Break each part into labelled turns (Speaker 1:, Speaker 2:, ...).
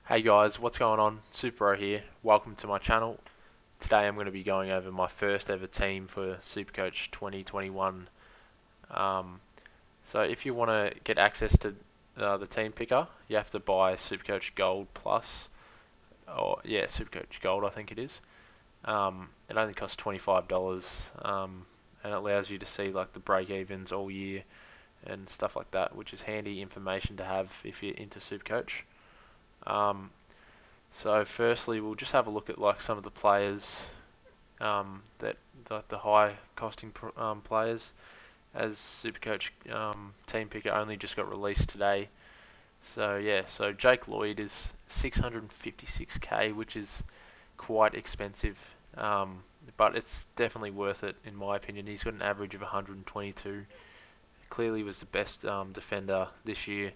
Speaker 1: Hey guys, what's going on? Super here. Welcome to my channel. Today I'm going to be going over my first ever team for Supercoach 2021. Um, so if you want to get access to the team picker, you have to buy Supercoach Gold Plus, or yeah, Supercoach Gold I think it is. It only costs $25, and it allows you to see like the break evens all year and stuff like that, which is handy information to have if you're into Supercoach. Um, So firstly, we'll just have a look at like some of the players that the high costing players, as Supercoach Team Picker only just got released today. So yeah, so Jake Lloyd is 656k, which is quite expensive, but it's definitely worth it in my opinion. He's got an average of 122. Clearly was the best defender this year.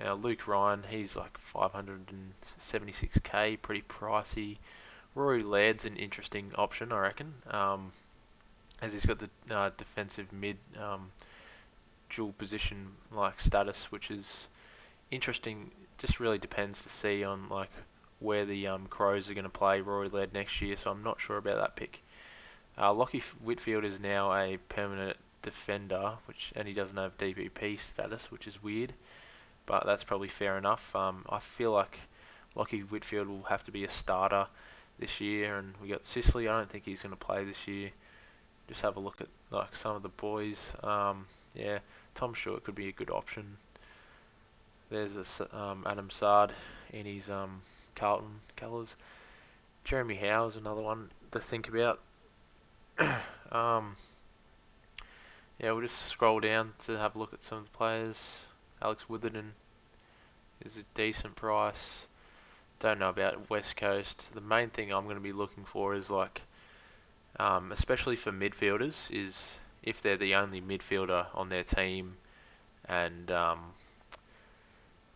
Speaker 1: Now Luke Ryan, he's like 576k, pretty pricey. Rory Laird's an interesting option, I reckon, as he's got the defensive mid dual position like status, which is interesting. Just really depends to see on like where the Crows are going to play Rory Laird next year, so I'm not sure about that pick. Lockie Whitfield is now a permanent defender, and he doesn't have DVP status, which is weird, but that's probably fair enough. I feel like Lockie Whitfield will have to be a starter this year, and we got Sicily. I don't think he's going to play this year. Just have a look at like some of the boys. Yeah, Tom Stewart could be a good option. There's Adam Sard in his Carlton colours. Jeremy Howe is another one to think about. um, yeah, we'll just scroll down to have a look at some of the players. Alex Witherden is a decent price. Don't know about West Coast. The main thing I'm going to be looking for is like, especially for midfielders, is if they're the only midfielder on their team, and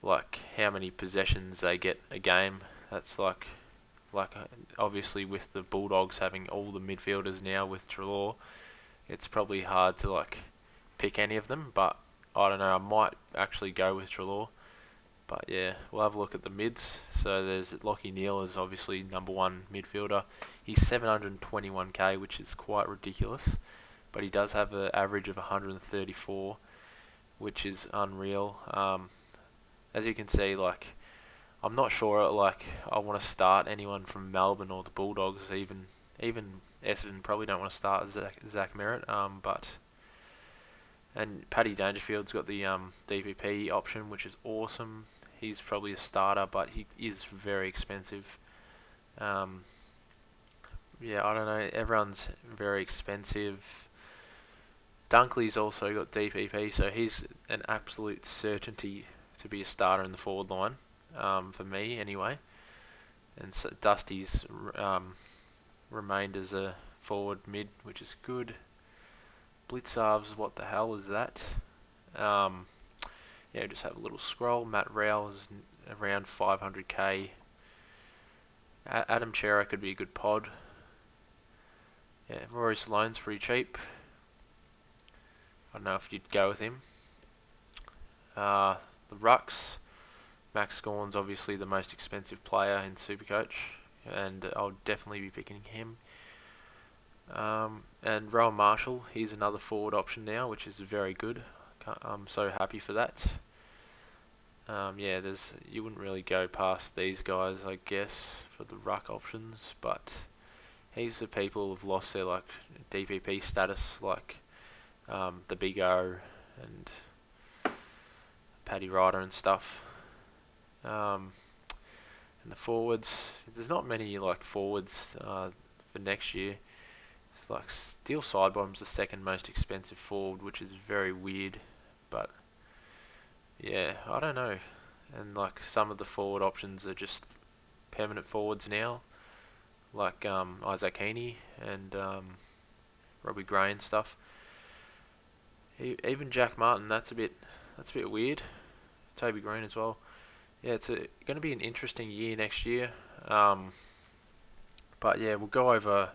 Speaker 1: like how many possessions they get a game. That's like obviously with the Bulldogs having all the midfielders now with Trelaw, it's probably hard to like pick any of them. But I don't know. I might actually go with Trelaw. But yeah, we'll have a look at the mids. So there's Lockie Neal is obviously number one midfielder. He's 721k, which is quite ridiculous. But he does have an average of 134, which is unreal. As you can see, like I'm not sure like I want to start anyone from Melbourne or the Bulldogs. Even Essendon probably don't want to start Zach Merritt. But and Paddy Dangerfield's got the DVP option, which is awesome. He's probably a starter, but he is very expensive. Um, yeah, I don't know. Everyone's very expensive. Dunkley's also got DVP, so he's an absolute certainty to be a starter in the forward line, for me anyway. And so Dusty's um, remained as a forward mid, which is good. Blitzarves, what the hell is that? Um, yeah, just have a little scroll. Matt Rowell is around 500k. Adam Chera could be a good pod. Yeah, Rory Sloane's pretty cheap. I don't know if you'd go with him. The Rucks. Max Gawn's obviously the most expensive player in Supercoach, and I'll definitely be picking him. And Rowan Marshall, he's another forward option now, which is very good. I'm so happy for that. Yeah, you wouldn't really go past these guys, I guess, for the ruck options, but heaps of people have lost their like DPP status, like the Big O and Paddy Ryder and stuff. Um, and the forwards, there's not many like forwards for next year. It's like Steel Sidebottom's the second most expensive forward, which is very weird, but yeah, I don't know. And like some of the forward options are just permanent forwards now, like Isaac Heaney and Robbie Gray and stuff. Even Jack Martin, that's a bit weird. Toby Green as well. Yeah, it's going to be an interesting year next year. Um, but yeah, we'll go over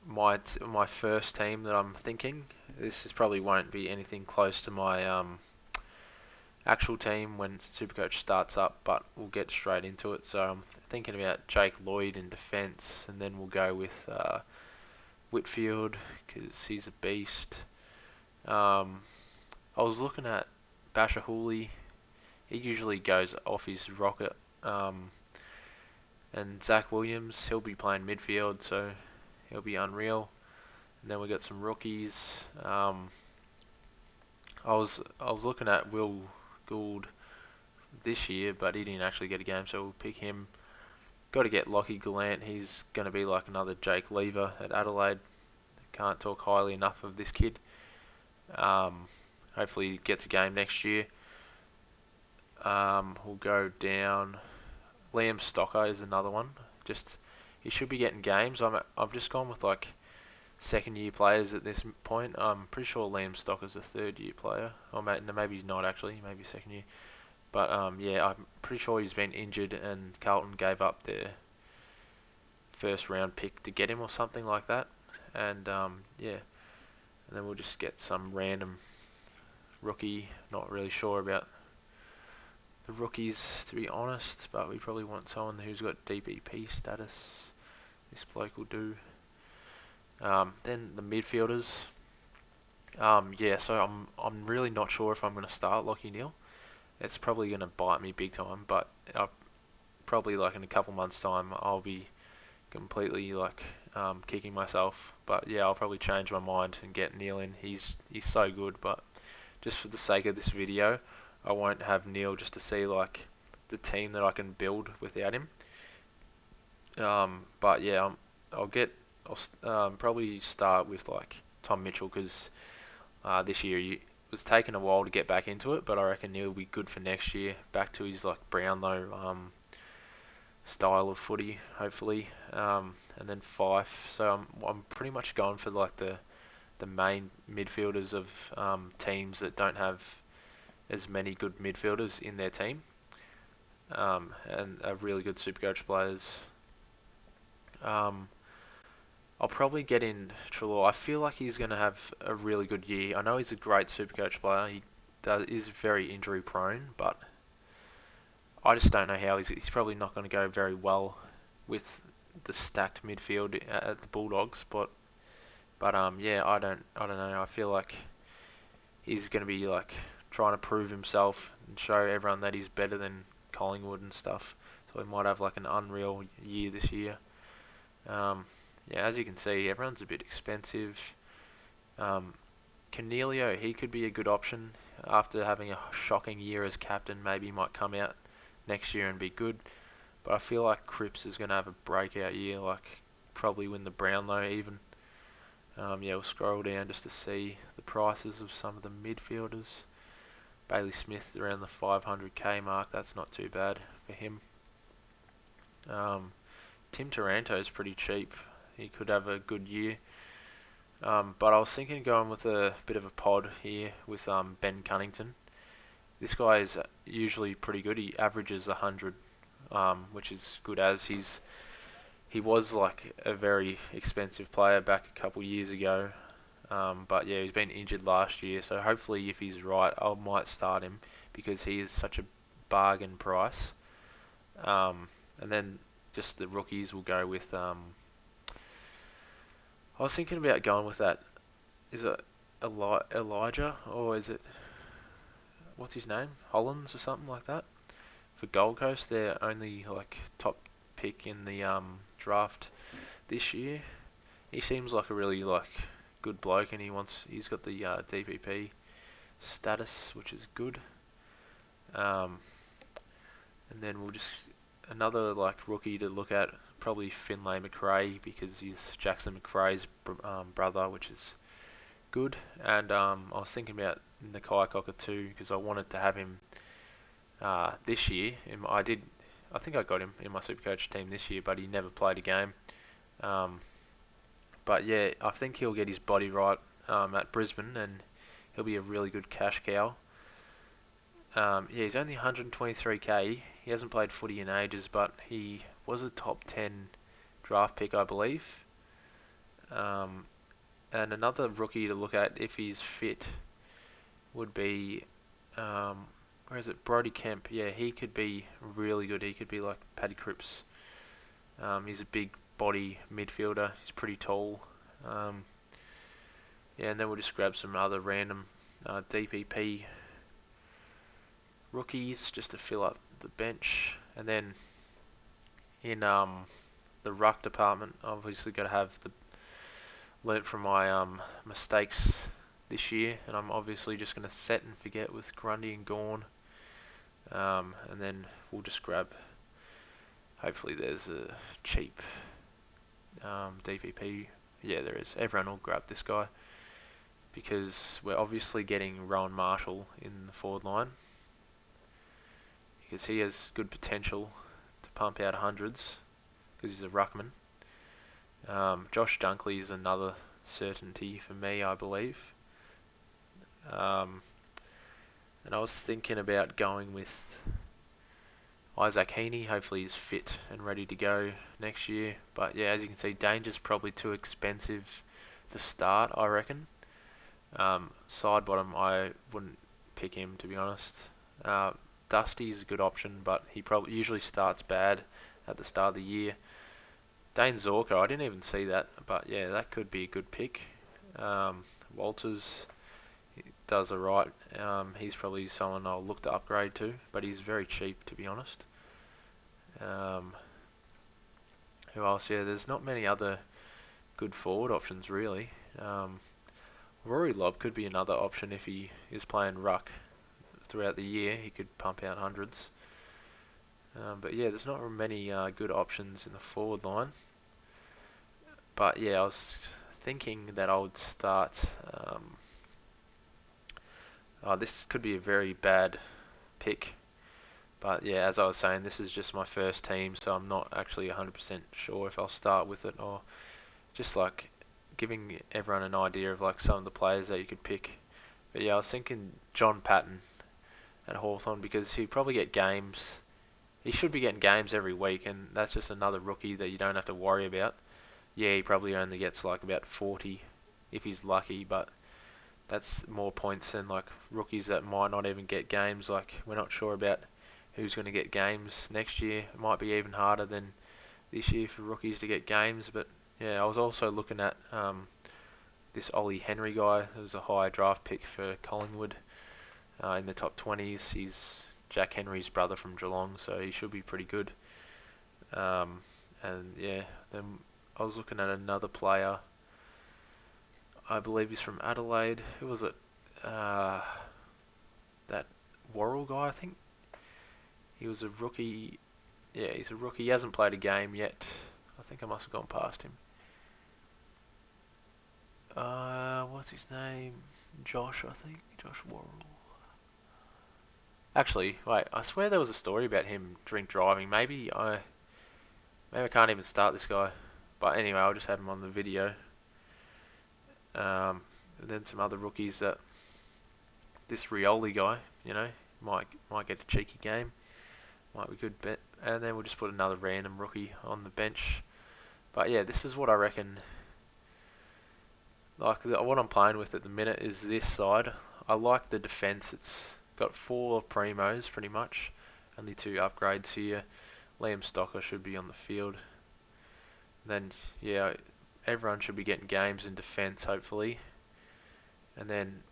Speaker 1: my first team that I'm thinking. This is probably won't be anything close to my actual team when Supercoach starts up, but we'll get straight into it. So I'm thinking about Jake Lloyd in defence, and then we'll go with Whitfield because he's a beast. I was looking at Basher Hooley. He usually goes off his rocket. And Zach Williams, he'll be playing midfield, so he'll be unreal. And then we got some rookies. I was looking at Will Gould this year, but he didn't actually get a game, so we'll pick him. Got to get Lockie Gallant. He's going to be like another Jake Lever at Adelaide. Can't talk highly enough of this kid. Hopefully he gets a game next year. We'll go down. Liam Stocker is another one. Just he should be getting games. I've just gone with like second year players at this point. I'm pretty sure Liam Stocker's a third year player. Or maybe he's not actually. Maybe second year. But yeah, I'm pretty sure he's been injured and Carlton gave up their first round pick to get him or something like that. And yeah, and then we'll just get some random rookie. Not really sure about the rookies to be honest, but we probably want someone who's got DPP status. This bloke will do. Then the midfielders. Yeah, so I'm really not sure if I'm going to start Lockie Neal. It's probably going to bite me big time, but probably like in a couple months' time I'll be completely like kicking myself. But yeah, I'll probably change my mind and get Neil in. He's so good, but just for the sake of this video, I won't have Neil just to see like the team that I can build without him. But yeah, I'll probably start with like Tom Mitchell because this year it was taking a while to get back into it, but I reckon Neil will be good for next year. Back to his like Brownlow style of footy, hopefully. And then Fife. So I'm pretty much going for like the main midfielders of teams that don't have as many good midfielders in their team, and are really good Supercoach players. Um, I'll probably get in Treloar. I feel like he's going to have a really good year. I know he's a great Supercoach player. Is very injury prone, but I just don't know how he's probably not going to go very well with the stacked midfield at the Bulldogs. But yeah, I don't know. I feel like he's going to be like trying to prove himself and show everyone that he's better than Collingwood and stuff. So he might have like an unreal year this year. Um, yeah, as you can see, everyone's a bit expensive. Um, Cornelio, he could be a good option after having a shocking year as captain. Maybe he might come out next year and be good. But I feel like Cripps is going to have a breakout year, like probably win the Brownlow even. Yeah, we'll scroll down just to see the prices of some of the midfielders. Bailey Smith around the 500k mark. That's not too bad for him. Tim Taranto is pretty cheap. He could have a good year. But I was thinking of going with a bit of a pod here with Ben Cunnington. This guy is usually pretty good. He averages 100, which is good as he was like a very expensive player back a couple years ago. But yeah, he's been injured last year, so hopefully if he's right, I might start him because he is such a bargain price. And then just the rookies will go with. I was thinking about going with that. Is it Elijah or is it what's his name? Hollins or something like that? For Gold Coast, they're only like top pick in the draft this year. He seems like a really like good bloke, and he's got the DPP status, which is good. Um, and then we'll just another like rookie to look at, probably Finlay McRae because he's Jackson McRae's brother, which is good. And I was thinking about Nakai Cockatoo because I wanted to have him this year. I think I got him in my Supercoach team this year, but he never played a game. Um, but yeah, I think he'll get his body right at Brisbane, and he'll be a really good cash cow. Yeah, he's only 123k. He hasn't played footy in ages, but he was a top 10 draft pick, I believe. And another rookie to look at if he's fit would be where is it? Brody Kemp. Yeah, he could be really good. He could be like Paddy Cripps. He's a big body midfielder. He's pretty tall. Um, yeah, and then we'll just grab some other random DPP rookies just to fill up the bench. And then in the ruck department, obviously got to have the learnt from my mistakes this year, and I'm obviously just going to set and forget with Grundy and Gorn. And then we'll just grab. Hopefully, there's a cheap DPP. Yeah, there is. Everyone will grab this guy because we're obviously getting Rowan Marshall in the forward line because he has good potential to pump out hundreds because he's a ruckman. Josh Dunkley is another certainty for me, I believe. Um, and I was thinking about going with Isaac Heaney. Hopefully he's fit and ready to go next year. But yeah, as you can see, Danger's probably too expensive to start, I reckon. Side bottom, I wouldn't pick him, to be honest. Uh, Dusty's a good option, but he probably usually starts bad at the start of the year. Dane Zorko, I didn't even see that, but yeah, that could be a good pick. Walters does alright. He's probably someone I'll look to upgrade to, but he's very cheap, to be honest. Who else? Yeah, there's not many other good forward options, really. Rory Lobb could be another option if he is playing ruck throughout the year. He could pump out hundreds. But yeah, there's not many good options in the forward line. But yeah, I was thinking that I would start. This could be a very bad pick. But yeah, as I was saying, this is just my first team, so I'm not actually 100% sure if I'll start with it or just like giving everyone an idea of like some of the players that you could pick. But yeah, I was thinking John Patton at Hawthorn because he'd probably get games. He should be getting games every week, and that's just another rookie that you don't have to worry about. Yeah, he probably only gets like about 40 if he's lucky, but that's more points than like rookies that might not even get games. Like we're not sure about who's going to get games next year. It might be even harder than this year for rookies to get games. But yeah, I was also looking at this Ollie Henry guy, who was a high draft pick for Collingwood in the top 20s. He's Jack Henry's brother from Geelong, so he should be pretty good. And yeah, then I was looking at another player. I believe he's from Adelaide. Who was it? That Worrell guy, I think. He was a rookie. Yeah, he's a rookie. He hasn't played a game yet. I think I must have gone past him. What's his name? Josh, I think. Josh Worrell. Actually, wait. I swear there was a story about him drink driving. Maybe I can't even start this guy. But anyway, I'll just have him on the video. And then some other rookies that this Rioli guy, might get a cheeky game. Might be a good bet. And then we'll just put another random rookie on the bench. But yeah, this is what I reckon. Like what I'm playing with at the minute is this side. I like the defence. It's got 4 primos pretty much. Only 2 upgrades here. Liam Stocker should be on the field. Then yeah, everyone should be getting games in defence hopefully. And then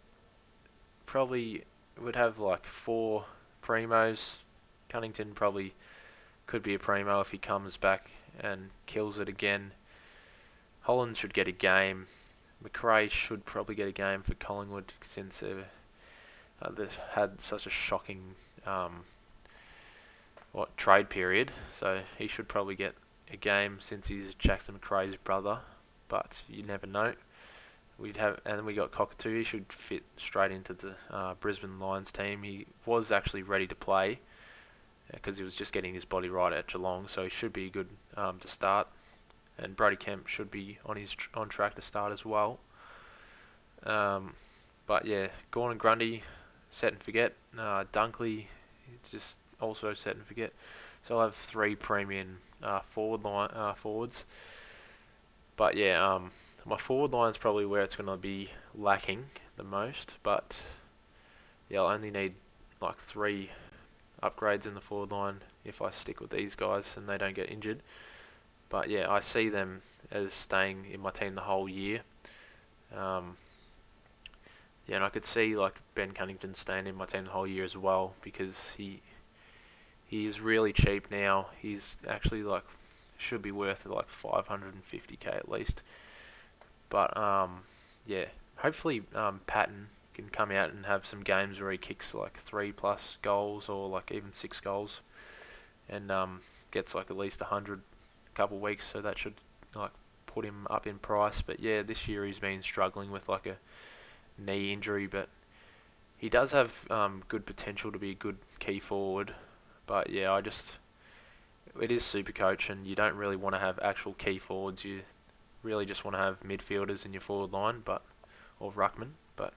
Speaker 1: probably would have like 4 primos. Cunnington probably could be a primo if he comes back and kills it again. Holland should get a game. McRae should probably get a game for Collingwood since they've had such a shocking trade period. So he should probably get a game since he's Jackson McRae's brother. But you never know. And we got Cockatoo. He should fit straight into the Brisbane Lions team. He was actually ready to play because he was just getting his body right at Geelong, so he should be good to start. And Brody Kemp should be on track to start as well. But yeah, Gawn and Grundy, set and forget. Dunkley, just also set and forget. So I'll have 3 premium forwards. But yeah, my forward line's probably where it's going to be lacking the most. But yeah, I'll only need like 3 upgrades in the forward line if I stick with these guys and they don't get injured. But yeah, I see them as staying in my team the whole year. Um, yeah, and I could see like Ben Cunnington staying in my team the whole year as well, because he's really cheap now. He's actually like should be worth like 550k at least. But yeah, hopefully Patton can come out and have some games where he kicks like 3+ goals or like even 6 goals, and gets like at least 100 a couple of weeks. So that should like put him up in price. But yeah, this year he's been struggling with like a knee injury, but he does have good potential to be a good key forward. But yeah, it is Supercoach, and you don't really want to have actual key forwards. You really just want to have midfielders in your forward line, or ruckman. But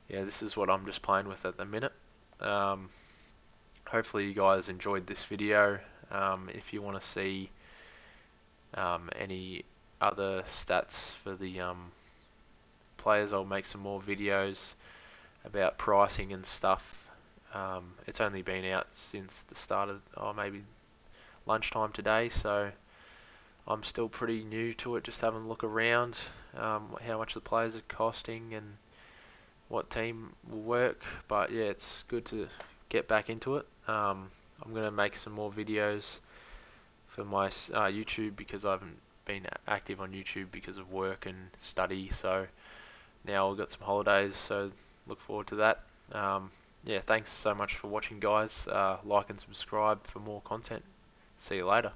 Speaker 1: yeah, this is what I'm just playing with at the minute. Um, Hopefully you guys enjoyed this video. If you want to see any other stats for the players, I'll make some more videos about pricing and stuff. It's only been out since the start of, maybe lunchtime today, so I'm still pretty new to it, just having a look around, how much the players are costing and what team will work. But yeah, it's good to get back into it. I'm going to make some more videos for my YouTube, because I haven't been active on YouTube because of work and study, so now I've got some holidays, so look forward to that. Yeah, thanks so much for watching, guys. Like and subscribe for more content. See you later.